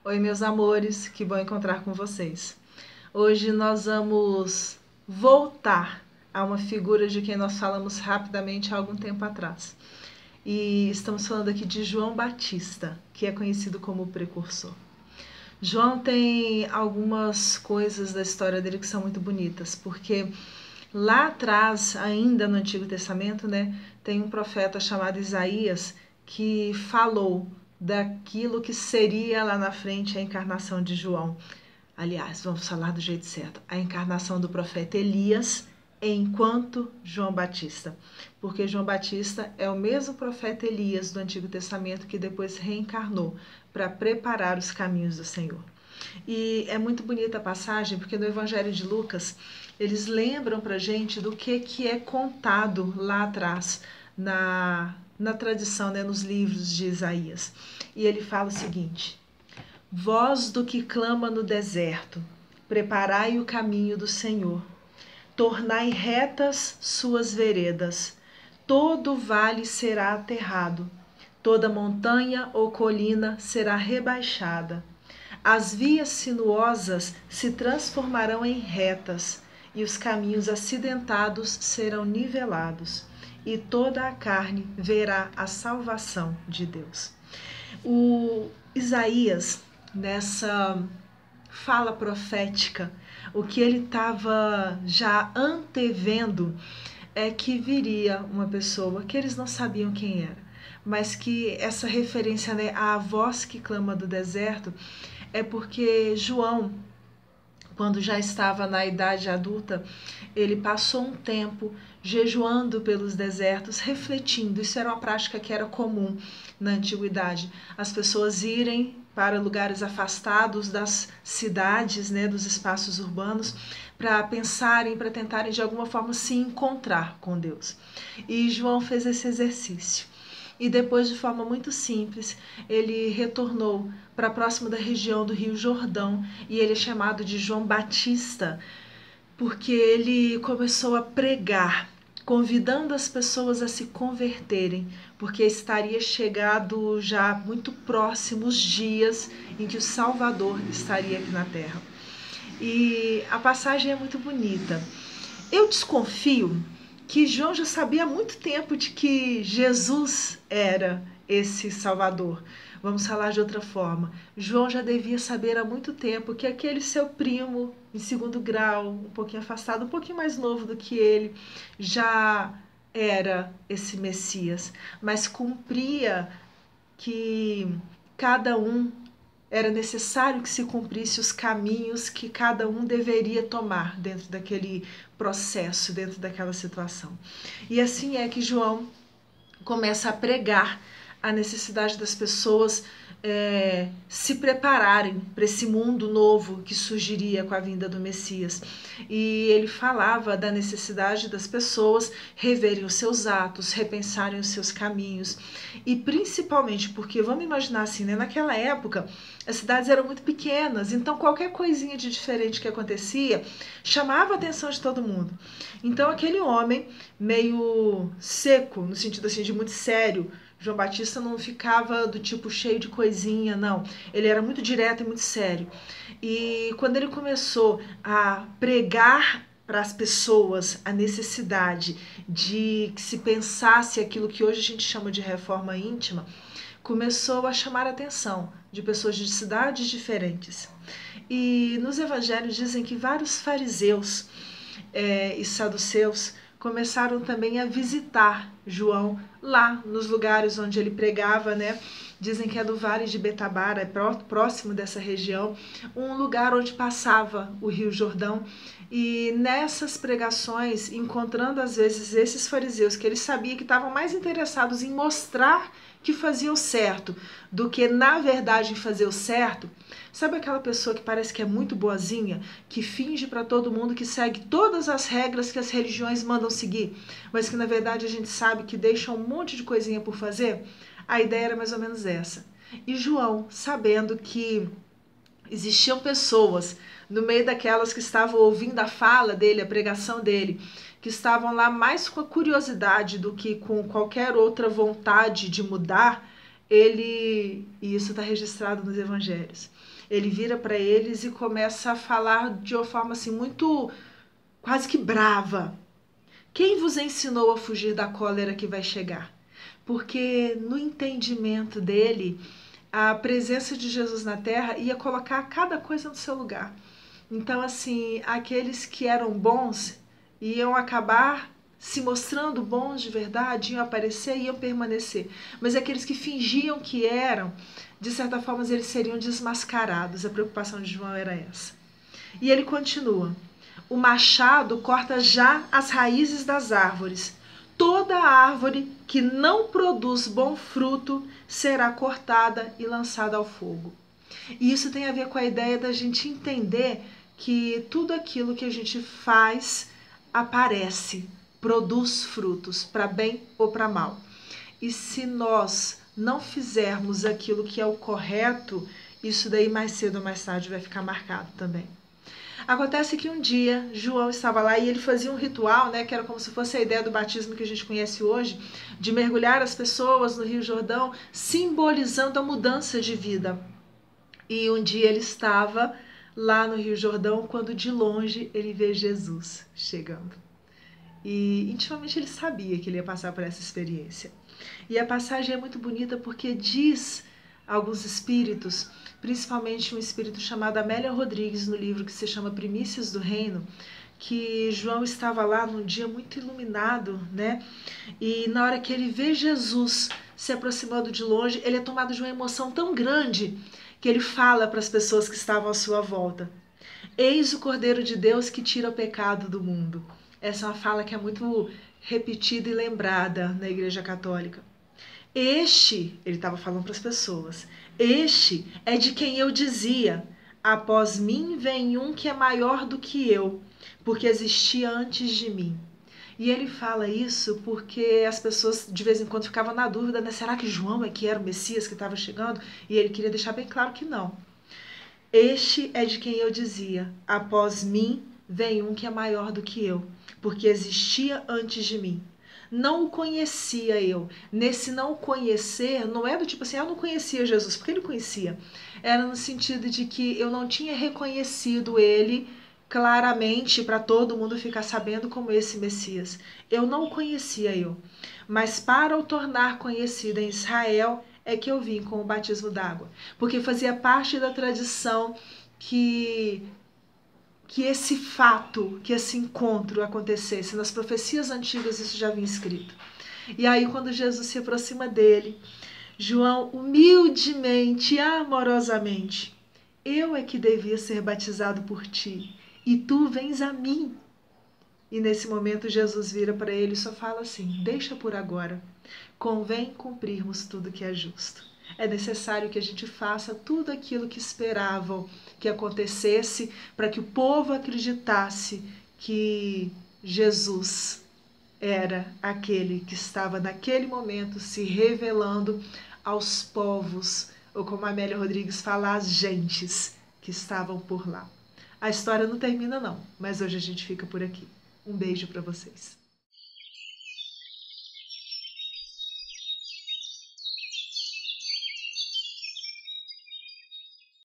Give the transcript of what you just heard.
Oi, meus amores, que bom encontrar com vocês. Hoje nós vamos voltar a uma figura de quem nós falamos rapidamente há algum tempo atrás. E estamos falando aqui de João Batista, que é conhecido como o precursor. João tem algumas coisas da história dele que são muito bonitas, porque lá atrás, ainda no Antigo Testamento, tem um profeta chamado Isaías que falou daquilo que seria lá na frente a encarnação de João. Aliás, vamos falar do jeito certo, a encarnação do profeta Elias enquanto João Batista. Porque João Batista é o mesmo profeta Elias do Antigo Testamento que depois reencarnou para preparar os caminhos do Senhor. E é muito bonita a passagem, porque no Evangelho de Lucas, eles lembram para a gente do que é contado lá atrás, na tradição, nos livros de Isaías. E ele fala o seguinte: voz do que clama no deserto, preparai o caminho do Senhor, tornai retas suas veredas, todo vale será aterrado, toda montanha ou colina será rebaixada. As vias sinuosas se transformarão em retas, e os caminhos acidentados serão nivelados, e toda a carne verá a salvação de Deus. O Isaías, nessa fala profética, o que ele estava já antevendo é que viria uma pessoa que eles não sabiam quem era, mas que essa referência, à voz que clama do deserto, é porque João, quando já estava na idade adulta, ele passou um tempo jejuando pelos desertos, refletindo. Isso era uma prática que era comum na antiguidade. As pessoas irem para lugares afastados das cidades, dos espaços urbanos, para pensarem, para tentarem de alguma forma se encontrar com Deus. E João fez esse exercício. E depois, de forma muito simples, ele retornou para próximo da região do Rio Jordão, e ele é chamado de João Batista, porque ele começou a pregar, convidando as pessoas a se converterem, porque estaria chegado já muito próximos dias em que o Salvador estaria aqui na Terra. E a passagem é muito bonita. Eu desconfio que João já sabia há muito tempo de que Jesus era esse Salvador. Vamos falar de outra forma. João já devia saber há muito tempo que aquele seu primo, em segundo grau, um pouquinho afastado, um pouquinho mais novo do que ele, já era esse Messias, mas cumpria que cada um era necessário que se cumprisse os caminhos que cada um deveria tomar dentro daquele processo, dentro daquela situação. E assim é que João começa a pregar a necessidade das pessoas se prepararem para esse mundo novo que surgiria com a vinda do Messias. E ele falava da necessidade das pessoas reverem os seus atos, repensarem os seus caminhos, e principalmente porque, vamos imaginar assim, naquela época as cidades eram muito pequenas, então qualquer coisinha de diferente que acontecia chamava a atenção de todo mundo. Então aquele homem meio seco, no sentido assim de muito sério, João Batista não ficava do tipo cheio de coisinha, não. Ele era muito direto e muito sério. E quando ele começou a pregar para as pessoas a necessidade de que se pensasse aquilo que hoje a gente chama de reforma íntima, começou a chamar a atenção de pessoas de cidades diferentes. E nos evangelhos dizem que vários fariseus e saduceus começaram também a visitar João lá nos lugares onde ele pregava, Dizem que é do Vale de Betabara, é próximo dessa região, um lugar onde passava o Rio Jordão. E nessas pregações, encontrando às vezes esses fariseus que ele sabia que estavam mais interessados em mostrar que faziam certo do que na verdade em fazer o certo. Sabe aquela pessoa que parece que é muito boazinha, que finge para todo mundo que segue todas as regras que as religiões mandam seguir, mas que na verdade a gente sabe que deixa um monte de coisinha por fazer? A ideia era mais ou menos essa. E João, sabendo que existiam pessoas no meio daquelas que estavam ouvindo a fala dele, a pregação dele, que estavam lá mais com a curiosidade do que com qualquer outra vontade de mudar, e isso está registrado nos evangelhos, Ele vira para eles e começa a falar de uma forma assim muito quase que brava. Quem vos ensinou a fugir da cólera que vai chegar? Porque no entendimento dele, a presença de Jesus na terra ia colocar cada coisa no seu lugar. Então, assim, aqueles que eram bons iam acabar se mostrando bons de verdade, iam aparecer e iam permanecer. Mas aqueles que fingiam que eram, de certa forma, eles seriam desmascarados. A preocupação de João era essa. E ele continua: o machado corta já as raízes das árvores. Toda árvore que não produz bom fruto será cortada e lançada ao fogo. E isso tem a ver com a ideia da gente entender que tudo aquilo que a gente faz aparece, produz frutos, para bem ou para mal. E se nós não fizermos aquilo que é o correto, isso daí mais cedo ou mais tarde vai ficar marcado também. Acontece que um dia João estava lá e ele fazia um ritual, né, que era como se fosse a ideia do batismo que a gente conhece hoje, de mergulhar as pessoas no Rio Jordão, simbolizando a mudança de vida. E um dia ele estava lá no Rio Jordão quando de longe ele vê Jesus chegando. E intimamente ele sabia que ele ia passar por essa experiência. E a passagem é muito bonita porque diz alguns espíritos, principalmente um espírito chamado Amélia Rodrigues, no livro que se chama Primícias do Reino, que João estava lá num dia muito iluminado, né? E na hora que ele vê Jesus se aproximando de longe, ele é tomado de uma emoção tão grande que ele fala para as pessoas que estavam à sua volta: eis o Cordeiro de Deus que tira o pecado do mundo. Essa é uma fala que é muito repetida e lembrada na Igreja Católica. Este, ele estava falando para as pessoas, este é de quem eu dizia: após mim vem um que é maior do que eu, porque existia antes de mim. E ele fala isso porque as pessoas de vez em quando ficavam na dúvida, né? Será que João é que era o Messias que estava chegando? E ele queria deixar bem claro que não. Este é de quem eu dizia: após mim vem um que é maior do que eu, porque existia antes de mim. Não o conhecia eu. Nesse não o conhecer, não é do tipo assim, eu não conhecia Jesus, porque ele conhecia. Era no sentido de que eu não tinha reconhecido ele claramente para todo mundo ficar sabendo como esse Messias. Eu não o conhecia eu. Mas para o tornar conhecido em Israel é que eu vim com o batismo d'água. Porque fazia parte da tradição que esse fato, que esse encontro acontecesse. Nas profecias antigas isso já vinha escrito. E aí quando Jesus se aproxima dele, João humildemente, amorosamente: eu é que devia ser batizado por ti, e tu vens a mim. E nesse momento Jesus vira para ele e só fala assim: deixa por agora, convém cumprirmos tudo que é justo. É necessário que a gente faça tudo aquilo que esperavam que acontecesse para que o povo acreditasse que Jesus era aquele que estava naquele momento se revelando aos povos, ou como a Amélia Rodrigues fala, às gentes que estavam por lá. A história não termina não, mas hoje a gente fica por aqui. Um beijo para vocês.